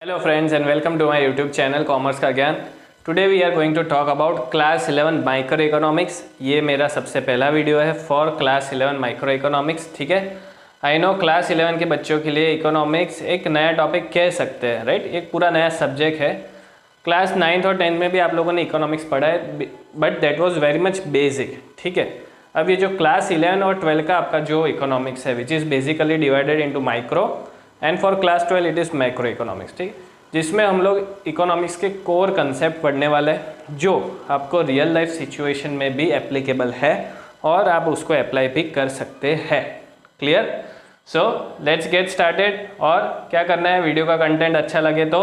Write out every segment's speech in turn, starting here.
Hello friends and welcome to my YouTube channel commerce का ज्ञान। Today we are going to talk about class 11 micro economics. ये मेरा सबसे पहला video है फॉर क्लास 11 माइक्रो इकोनॉमिक्स। ठीक है, आई नो क्लास 11 के बच्चों के लिए इकोनॉमिक्स एक नया टॉपिक कह सकते हैं, राइट। एक पूरा नया सब्जेक्ट है। क्लास 9th और 10th में भी आप लोगों ने इकोनॉमिक्स पढ़ा है, but that was very much basic. ठीक है, अब ये जो क्लास 11 और 12 का आपका जो इकोनॉमिक्स है which is basically divided into micro and for class 12 it is macro economics. ठीक, जिसमें हम लोग इकोनॉमिक्स के कोर कंसेप्ट पढ़ने वाले हैं जो आपको रियल लाइफ सिचुएशन में भी एप्लीकेबल है और आप उसको अप्लाई भी कर सकते हैं। Clear? So let's get started. और क्या करना है, वीडियो का कंटेंट अच्छा लगे तो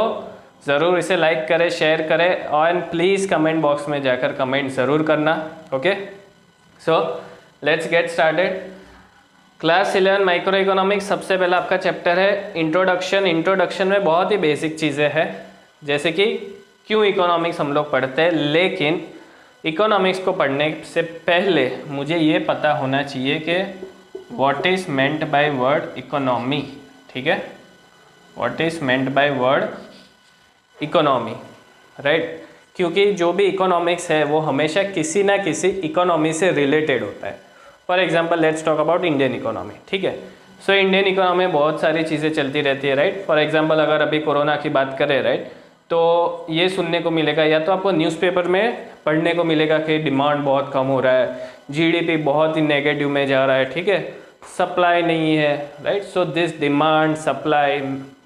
ज़रूर इसे लाइक करें, शेयर करें और प्लीज़ कमेंट बॉक्स में जाकर कमेंट ज़रूर करना। Okay, so let's get started. Class 11 micro economics सबसे पहला आपका चैप्टर है इंट्रोडक्शन। इंट्रोडक्शन में बहुत ही बेसिक चीज़ें हैं, जैसे कि क्यों इकोनॉमिक्स हम लोग पढ़ते हैं, लेकिन इकोनॉमिक्स को पढ़ने से पहले मुझे ये पता होना चाहिए कि what is meant by word economy. ठीक है, what is meant by word economy, right. क्योंकि जो भी इकोनॉमिक्स है वो हमेशा किसी ना किसी इकोनॉमी से रिलेटेड होता है। For example let's talk about Indian economy. ठीक है, सो इंडियन इकोनॉमी में बहुत सारी चीज़ें चलती रहती है, राइट। फॉर एग्जाम्पल अगर अभी कोरोना की बात करें, राइट, तो ये सुनने को मिलेगा या तो आपको न्यूज़पेपर में पढ़ने को मिलेगा कि डिमांड बहुत कम हो रहा है, जीडीपी बहुत ही नेगेटिव में जा रहा है। ठीक है, सप्लाई नहीं है, right. So this demand supply,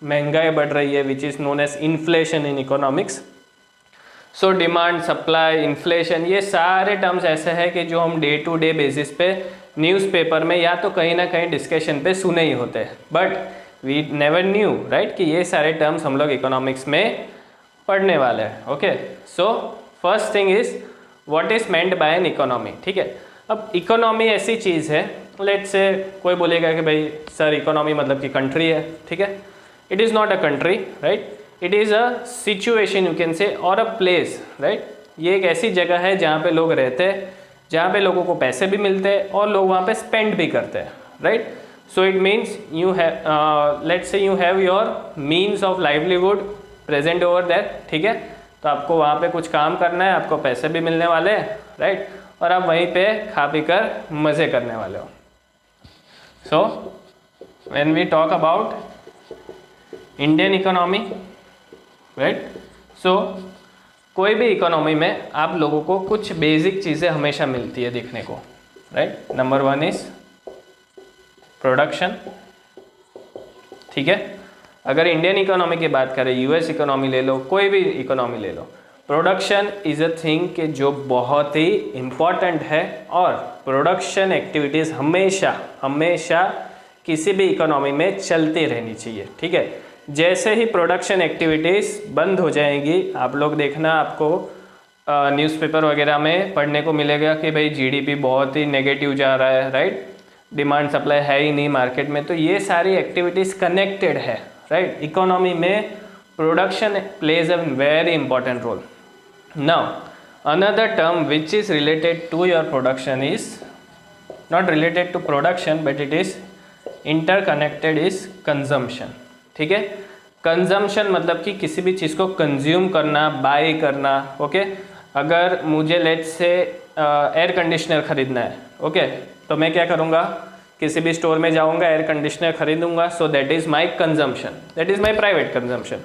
महंगाई बढ़ रही है which is known as inflation in economics. So demand supply inflation, ये सारे टर्म्स ऐसे हैं कि जो हम डे टू डे बेसिस पे न्यूज़पेपर में या तो कहीं ना कहीं डिस्कशन पे सुने ही होते हैं, but we never knew, right, कि ये सारे टर्म्स हम लोग इकोनॉमिक्स में पढ़ने वाले हैं। Okay, so first thing is what is meant by an economy. ठीक है, अब इकोनॉमी ऐसी चीज़ है, लेट्स से कोई बोलेगा कि भाई सर इकोनॉमी मतलब कि कंट्री है। ठीक है, it is not a country, right, it is a situation you can से और अ प्लेस, राइट। ये एक ऐसी जगह है जहाँ पे लोग रहते हैं, जहाँ पे लोगों को पैसे भी मिलते हैं और लोग वहाँ पे स्पेंड भी करते हैं, right. So it means you have let's say you have your means of livelihood present over that. ठीक है, तो आपको वहाँ पे कुछ काम करना है, आपको पैसे भी मिलने वाले हैं, राइट, और आप वहीं पे खा पी कर मज़े करने वाले हो। So when we talk about Indian economy, right, so कोई भी इकोनॉमी में आप लोगों को कुछ बेसिक चीज़ें हमेशा मिलती है देखने को, राइट। Number 1 is production. ठीक है, अगर इंडियन इकोनॉमी की बात करें, यूएस इकोनॉमी ले लो, कोई भी इकोनॉमी ले लो, प्रोडक्शन इज़ अ थिंग कि जो बहुत ही इम्पॉर्टेंट है और प्रोडक्शन एक्टिविटीज़ हमेशा हमेशा किसी भी इकोनॉमी में चलती रहनी चाहिए। ठीक है, जैसे ही प्रोडक्शन एक्टिविटीज़ बंद हो जाएंगी, आप लोग देखना, आपको न्यूज़पेपर वगैरह में पढ़ने को मिलेगा कि भाई जीडीपी बहुत ही नेगेटिव जा रहा है, राइट, डिमांड सप्लाई है ही नहीं मार्केट में। तो ये सारी एक्टिविटीज़ कनेक्टेड है, राइट। इकोनॉमी में production plays a very important role. Now another term which is related to your production is not related to production but it is interconnected is consumption. ठीक है, consumption मतलब कि किसी भी चीज़ को consume करना, बाय करना। ओके, अगर मुझे लेट्स से एयर कंडीशनर ख़रीदना है, ओके, तो मैं क्या करूँगा, किसी भी स्टोर में जाऊँगा, एयर कंडीशनर खरीदूँगा। So that is my consumption, that is my private consumption.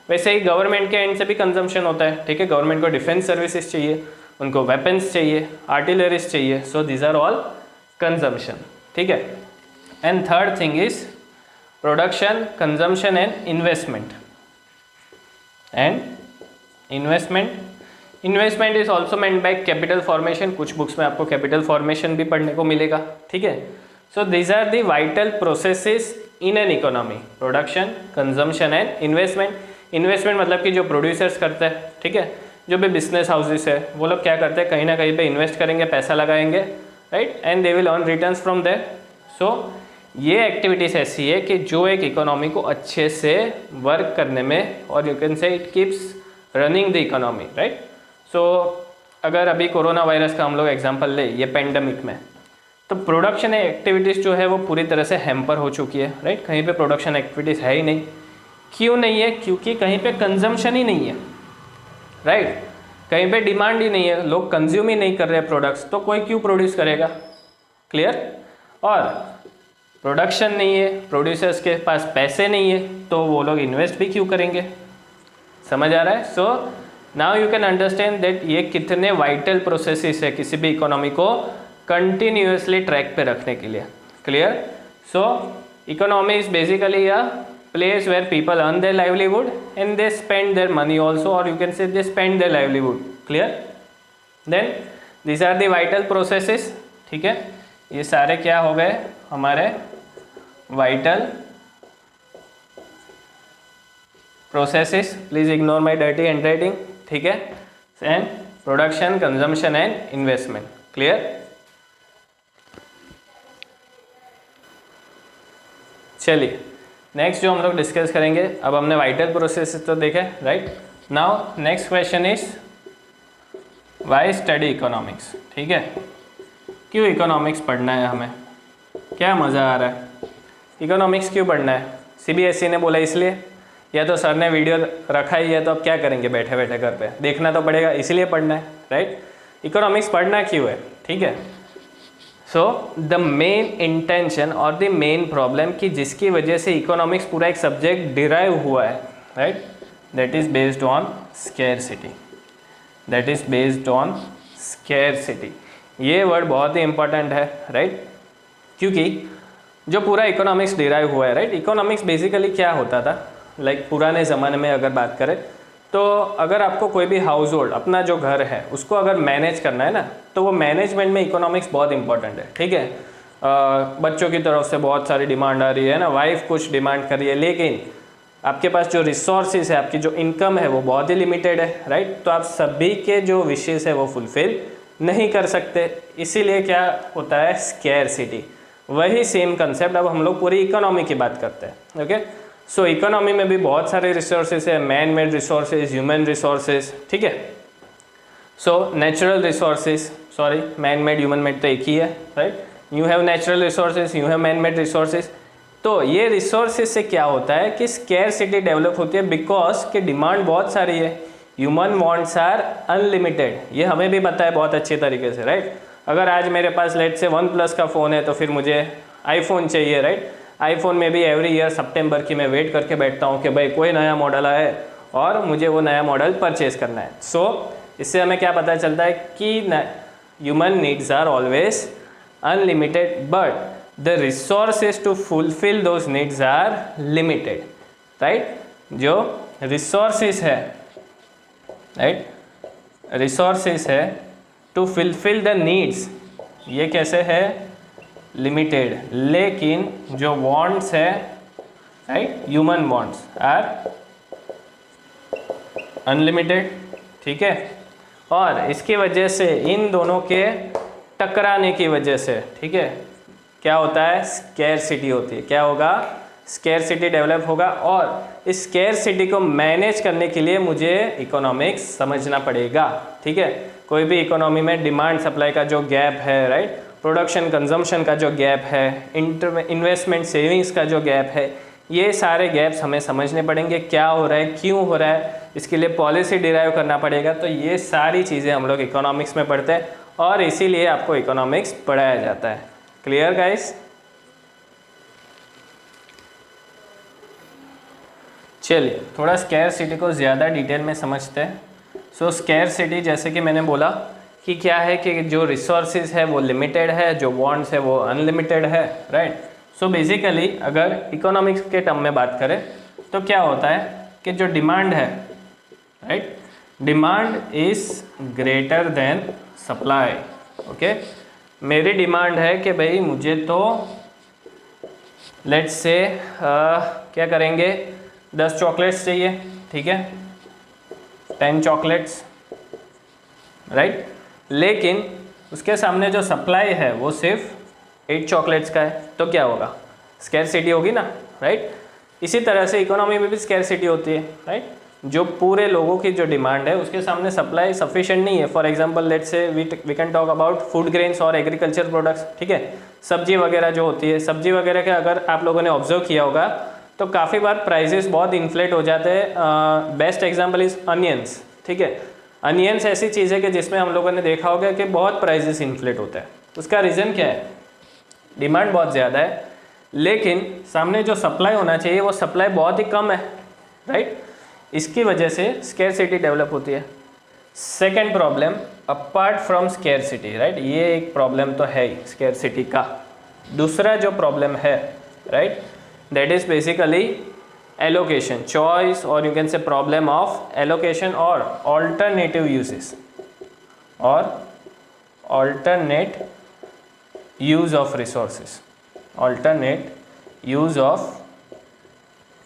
वैसे ही गवर्नमेंट के एंड से भी कंजम्पशन होता है। ठीक है, गवर्नमेंट को डिफेंस सर्विसेज चाहिए, उनको वेपन्स चाहिए, आर्टिलरीज चाहिए। So these are all consumption. ठीक है, and third thing is production, consumption and investment. And investment is also meant by capital formation. कुछ बुक्स में आपको कैपिटल फॉर्मेशन भी पढ़ने को मिलेगा। ठीक है, so these are the vital processes in an economy, production, consumption and investment. Investment मतलब कि जो प्रोड्यूसर्स करते हैं, ठीक है, जो भी बिजनेस हाउसेस है, वो लोग क्या करते हैं, कहीं ना कहीं पे इन्वेस्ट करेंगे, पैसा लगाएंगे, right, and they will earn returns from there. So ये एक्टिविटीज़ ऐसी है कि जो एक इकोनॉमी को अच्छे से वर्क करने में, और you can say it keeps running the economy, right. So अगर अभी कोरोना वायरस का हम लोग एग्जांपल ले, ये पेंडेमिक में, तो प्रोडक्शन एक्टिविटीज़ जो है वो पूरी तरह से हैम्पर हो चुकी है, राइट। कहीं पे प्रोडक्शन एक्टिविटीज़ है ही नहीं। क्यों नहीं है? क्योंकि कहीं पे कंजम्पशन ही नहीं है, राइट? कहीं पे डिमांड ही नहीं है, लोग कंज्यूम ही नहीं कर रहे प्रोडक्ट्स, तो कोई क्यों प्रोड्यूस करेगा? क्लियर? और प्रोडक्शन नहीं है, प्रोड्यूसर्स के पास पैसे नहीं है, तो वो लोग इन्वेस्ट भी क्यों करेंगे? समझ आ रहा है? So now you can understand that ये कितने वाइटल प्रोसेसेस है किसी भी इकोनॉमी को कंटिन्यूसली ट्रैक पे रखने के लिए। Clear? So economy is basically a place where people earn their livelihood and they spend their money also, or you can say they spend their livelihood. Clear? Then these are the vital processes. ठीक है, ये सारे क्या हो गए हमारे vital processes. Please ignore my dirty handwriting. ठीक है, and production, consumption and investment. Clear? चलिए नेक्स्ट जो हम लोग डिस्कस करेंगे, अब हमने वाइटल प्रोसेसेस तो देखे, right? Now next question is why study economics. ठीक है, क्यों इकोनॉमिक्स पढ़ना है हमें? क्या मज़ा आ रहा है? इकोनॉमिक्स क्यों पढ़ना है? सीबीएसई ने बोला इसलिए, या तो सर ने वीडियो रखा ही है तो अब क्या करेंगे बैठे बैठे घर पे? देखना तो पड़ेगा, इसलिए पढ़ना है, राइट? इकोनॉमिक्स पढ़ना क्यों है? ठीक है, सो द मेन इंटेंशन और द मेन प्रॉब्लम कि जिसकी वजह से इकोनॉमिक्स पूरा एक सब्जेक्ट डिराइव हुआ है, right? That is based on scarcity. That is based on scarcity. ये वर्ड बहुत ही इंपॉर्टेंट है, राइट? क्योंकि जो पूरा इकोनॉमिक्स डिराइव हुआ है, राइट? इकोनॉमिक्स बेसिकली क्या होता था, लाइक पुराने ज़माने में अगर बात करें तो अगर आपको कोई भी हाउस होल्ड, अपना जो घर है उसको अगर मैनेज करना है ना, तो वो मैनेजमेंट में इकोनॉमिक्स बहुत इंपॉर्टेंट है। ठीक है, बच्चों की तरफ से बहुत सारी डिमांड आ रही है ना, वाइफ कुछ डिमांड कर रही है, लेकिन आपके पास जो रिसोर्सेज है, आपकी जो इनकम है वो बहुत ही लिमिटेड है, राइट? तो आप सभी के जो विशेष है वो फुलफिल नहीं कर सकते, इसीलिए क्या होता है? स्केर्सिटी। वही सेम कंसेप्ट अब हम लोग पूरी इकोनॉमी की बात करते हैं। ओके, सो इकोनॉमी में भी बहुत सारे रिसोर्सेज है, man made resources, human resources. ठीक है, so natural resources, sorry man made human made तो एक ही है, right? You have natural resources, you have man made resources. तो ये रिसोर्सेज से क्या होता है कि स्केर्सिटी डेवलप होती है, बिकॉज कि डिमांड बहुत सारी है। ह्यूमन वांट्स आर अनलिमिटेड, ये हमें भी पता है बहुत अच्छे तरीके से, राइट? अगर आज मेरे पास लेट से OnePlus का फ़ोन है तो फिर मुझे आईफोन चाहिए, राइट? आईफोन में भी एवरी ईयर सितंबर की मैं वेट करके बैठता हूँ कि भाई कोई नया मॉडल आए और मुझे वो नया मॉडल परचेज़ करना है। सो इससे हमें क्या पता चलता है कि human needs are always unlimited, but the resources to fulfil those needs are limited, right? जो रिसोर्सेज है, राइट, रिसोर्सेज है टू फुलफिल द नीड्स, ये कैसे है? लिमिटेड। लेकिन जो वांट्स है, right, human wants are unlimited. ठीक है, और इसकी वजह से इन दोनों के टकराने की वजह से, ठीक है, क्या होता है? स्केर्सिटी होती है। क्या होगा? स्केर्सिटी डेवलप होगा, और इस स्केर्सिटी को मैनेज करने के लिए मुझे इकोनॉमिक्स समझना पड़ेगा। ठीक है, कोई भी इकोनॉमी में डिमांड सप्लाई का जो गैप है, राइट, प्रोडक्शन कंजम्पशन का जो गैप है, इन्वेस्टमेंट सेविंग्स का जो गैप है, ये सारे गैप्स हमें समझने पड़ेंगे। क्या हो रहा है, क्यों हो रहा है, इसके लिए पॉलिसी डिराइव करना पड़ेगा। तो ये सारी चीज़ें हम लोग इकोनॉमिक्स में पढ़ते हैं और इसीलिए आपको इकोनॉमिक्स पढ़ाया जाता है। Clear guys? चलिए थोड़ा स्केर्सिटी को ज़्यादा डिटेल में समझते हैं। सो स्केर्सिटी जैसे कि मैंने बोला कि क्या है कि जो रिसोर्सेज है वो लिमिटेड है, जो वांट्स है वो अनलिमिटेड है, राइट? सो बेसिकली अगर इकोनॉमिक्स के टर्म में बात करें तो क्या होता है कि जो डिमांड है, right, demand is greater than supply. Okay, मेरी डिमांड है कि भाई मुझे तो लेट्स से क्या करेंगे, 10 चॉकलेट्स चाहिए, ठीक है, 10 चॉकलेट्स, राइट? लेकिन उसके सामने जो सप्लाई है वो सिर्फ 8 चॉकलेट्स का है, तो क्या होगा? स्केर्सिटी होगी ना, राइट? इसी तरह से इकोनॉमी में भी स्केर्सिटी होती है, राइट? जो पूरे लोगों की जो डिमांड है उसके सामने सप्लाई सफिशिएंट नहीं है। For example let's say we can talk about food grains और एग्रीकल्चर प्रोडक्ट्स, ठीक है, सब्जी वगैरह जो होती है, सब्जी वगैरह का अगर आप लोगों ने ऑब्जर्व किया होगा तो काफ़ी बार प्राइजेस बहुत इन्फ्लेट हो जाते हैं। बेस्ट एग्जांपल इज़ अनियंस, ठीक है। अनियंस ऐसी चीज़ है कि जिसमें हम लोगों ने देखा होगा कि बहुत प्राइजेस इन्फ्लेट होता है। उसका रीज़न क्या है? डिमांड बहुत ज़्यादा है, लेकिन सामने जो सप्लाई होना चाहिए वो सप्लाई बहुत ही कम है, राइट। इसकी वजह से स्केर्सिटी डेवलप होती है। Second problem, apart from scarcity, right, ये एक प्रॉब्लम तो है ही स्केर्सिटी का। दूसरा जो प्रॉब्लम है, right, that is basically allocation, choice, और you can say problem of allocation और ऑल्टरनेटिव यूजेस, और alternate use of resources, alternate use of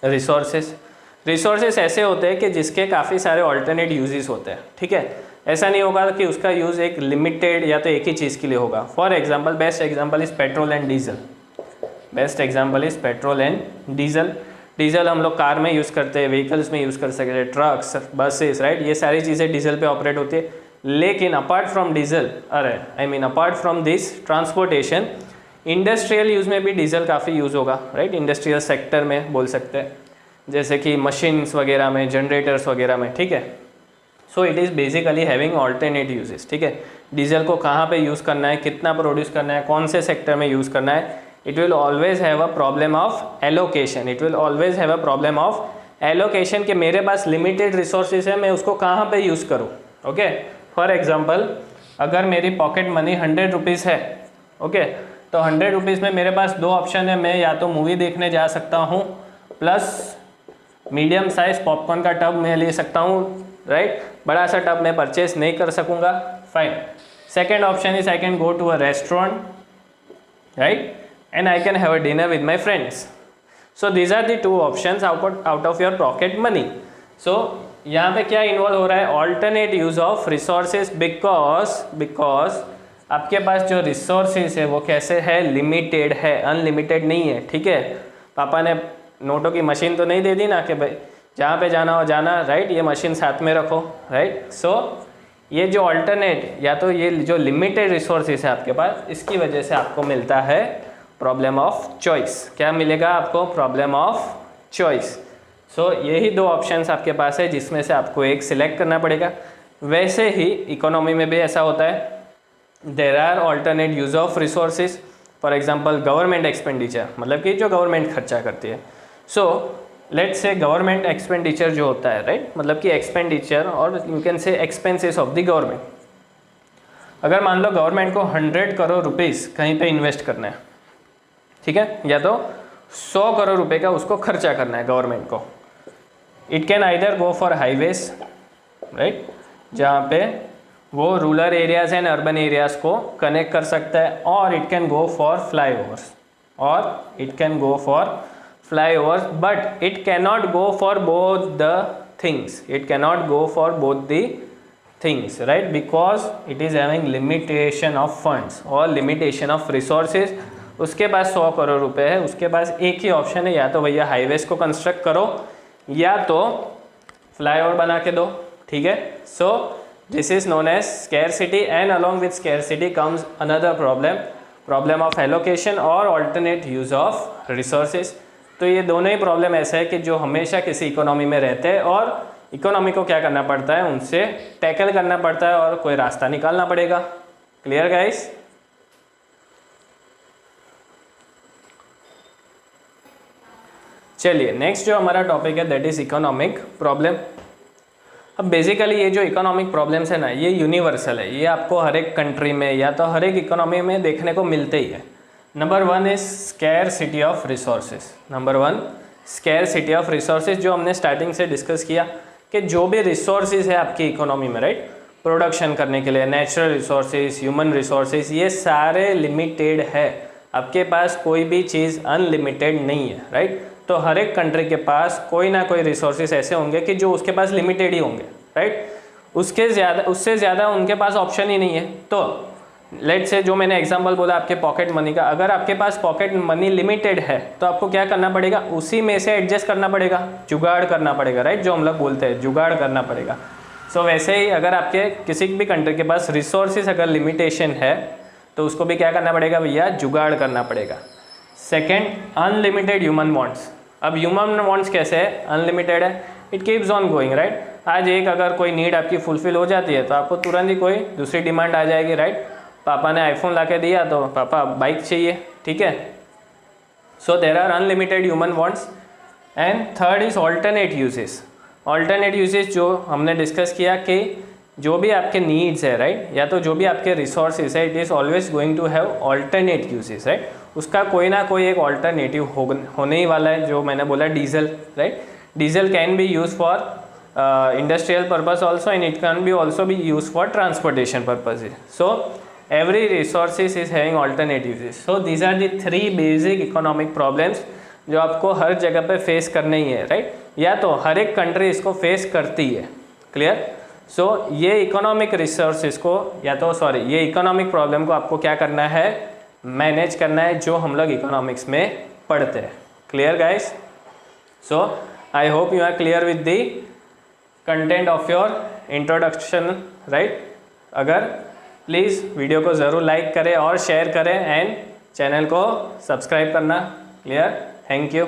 resources ऐसे होते हैं कि जिसके काफ़ी सारे ऑल्टरनेट यूजेस होते हैं, ठीक है। ऐसा नहीं होगा कि उसका यूज़ एक लिमिटेड या तो एक ही चीज़ के लिए होगा। For example, best example is petrol and diesel. Best example is petrol and diesel. Diesel हम लोग कार में यूज़ करते हैं, व्हीकल्स में यूज़ कर सकते हैं, ट्रक्स, बसेस, राइट, ये सारी चीज़ें डीजल पे ऑपरेट होती है। लेकिन apart from diesel, apart from this transportation, industrial use में भी डीजल काफ़ी यूज़ होगा, राइट। इंडस्ट्रियल सेक्टर में बोल सकते हैं, जैसे कि मशीन्स वगैरह में, जनरेटर्स वगैरह में, ठीक है। So it is basically having alternate uses, ठीक है। डीजल को कहाँ पे यूज़ करना है, कितना प्रोड्यूस करना है, कौन से सेक्टर में यूज़ करना है, it will always have a problem of allocation. It will always have a problem of allocation कि मेरे पास लिमिटेड रिसोर्सेज है, मैं उसको कहाँ पे यूज़ करूँ, ओके। फॉर एग्जाम्पल, अगर मेरी पॉकेट मनी 100 रुपीज़ है, ओके, तो 100 रुपीज़ में मेरे पास दो ऑप्शन है। मैं या तो मूवी देखने जा सकता हूँ, प्लस मीडियम साइज पॉपकॉर्न का टब मैं ले सकता हूँ, राइट। बड़ा सा टब मैं परचेस नहीं कर सकूँगा, fine. Second option is I can go to a restaurant, right, and I can have a dinner with my friends. So these are the two options out of your pocket money. So यहाँ पे क्या involve हो रहा है? Alternate use of resources, because आपके पास जो resources है वो कैसे है? लिमिटेड है, अनलिमिटेड नहीं है, ठीक है। पापा ने नोटों की मशीन तो नहीं दे दी ना कि भाई जहाँ पे जाना हो जाना, राइट, ये मशीन साथ में रखो, राइट। सो ये जो ऑल्टरनेट या तो ये जो लिमिटेड रिसोर्सेज है आपके पास, इसकी वजह से आपको मिलता है प्रॉब्लम ऑफ चॉइस। क्या मिलेगा आपको? Problem of choice. सो यही दो ऑप्शंस आपके पास है जिसमें से आपको एक सिलेक्ट करना पड़ेगा। वैसे ही इकोनॉमी में भी ऐसा होता है, there are alternate use of resources. For example government expenditure, मतलब कि जो गवर्नमेंट खर्चा करती है। So let's say government expenditure जो होता है, राइट, मतलब कि एक्सपेंडिचर और you can say expenses of the government. अगर मान लो गवर्नमेंट को 100 करोड़ रुपीज़ कहीं पे इन्वेस्ट करना है, ठीक है, या तो 100 करोड़ रुपए का उसको खर्चा करना है गवर्नमेंट को। It can either go for highways, right, जहाँ पे वो rural areas and urban areas को कनेक्ट कर सकता है, और it can go for flyovers, but it cannot go for both the things. It cannot go for both the things, right, because it is having limitation of funds और limitation of resources. उसके पास 100 करोड़ रुपए है, उसके पास एक ही option है, या तो भैया हाईवेज को कंस्ट्रक्ट करो या तो फ्लाईओवर बना के दो, ठीक है। So this is known as scarcity, and along with scarcity comes another problem of allocation और ऑल्टरनेट यूज ऑफ रिसोर्सेज। तो ये दोनों ही प्रॉब्लम ऐसा है कि जो हमेशा किसी इकोनॉमी में रहते हैं, और इकोनॉमी को क्या करना पड़ता है? उनसे टैकल करना पड़ता है और कोई रास्ता निकालना पड़ेगा। Clear guys? चलिए नेक्स्ट जो हमारा टॉपिक है दैट इज इकोनॉमिक प्रॉब्लम। अब बेसिकली ये जो इकोनॉमिक प्रॉब्लम्स है ना, ये यूनिवर्सल है, ये आपको हर एक कंट्री में या तो हर एक इकोनॉमी में देखने को मिलते ही है। Number 1 is scarcity of resources. Number 1 scarcity of resources, जो हमने स्टार्टिंग से डिस्कस किया कि जो भी रिसोर्सेज है आपकी इकोनॉमी में, राइट, प्रोडक्शन करने के लिए नेचुरल रिसोर्सेज, ह्यूमन रिसोर्सेज, ये सारे लिमिटेड है। आपके पास कोई भी चीज़ अनलिमिटेड नहीं है, राइट। तो हर एक कंट्री के पास कोई ना कोई रिसोर्सेज ऐसे होंगे कि जो उसके पास लिमिटेड ही होंगे, राइट। उससे ज़्यादा उनके पास ऑप्शन ही नहीं है। तो लेट्स से जो मैंने एग्जांपल बोला आपके पॉकेट मनी का, अगर आपके पास पॉकेट मनी लिमिटेड है तो आपको क्या करना पड़ेगा? उसी में से एडजस्ट करना पड़ेगा, जुगाड़ करना पड़ेगा, राइट, जो हम लोग बोलते हैं जुगाड़ करना पड़ेगा। सो वैसे ही अगर आपके किसी भी कंट्री के पास रिसोर्सेज अगर लिमिटेशन है तो उसको भी क्या करना पड़ेगा भैया? जुगाड़ करना पड़ेगा। Second, unlimited human wants. अब ह्यूमन वांट्स कैसे है, अनलिमिटेड है, it keeps on going, right. आज एक अगर कोई नीड आपकी फुलफिल हो जाती है तो आपको तुरंत ही कोई दूसरी डिमांड आ जाएगी, राइट। पापा ने आईफोन ला के दिया तो पापा बाइक चाहिए, ठीक है। So there are unlimited human wants. And third is alternate uses. Alternate uses जो हमने डिस्कस किया कि जो भी आपके नीड्स है, राइट, या तो जो भी आपके रिसोर्सेज है, it is always going to have alternate uses, right. उसका कोई ना कोई एक ऑल्टरनेटिव होने ही वाला है, जो मैंने बोला diesel, right. Diesel can be use for industrial purpose also, and it can be also be used for transportation purposes. So every resources is having alternate uses. So these are the three basic economic problems जो आपको हर जगह पे face करने ही है, right, या तो हर एक country इसको फेस करती है, क्लियर। सो ये इकोनॉमिक रिसोर्सेज को या तो ये इकोनॉमिक प्रॉब्लम को आपको क्या करना है, मैनेज करना है, जो हम लोग इकोनॉमिक्स में पढ़ते हैं, clear guys. So I hope you are clear with the content of your introduction, right. अगर प्लीज़ वीडियो को ज़रूर लाइक करें और शेयर करें एंड चैनल को सब्सक्राइब करना, क्लियर। Thank you.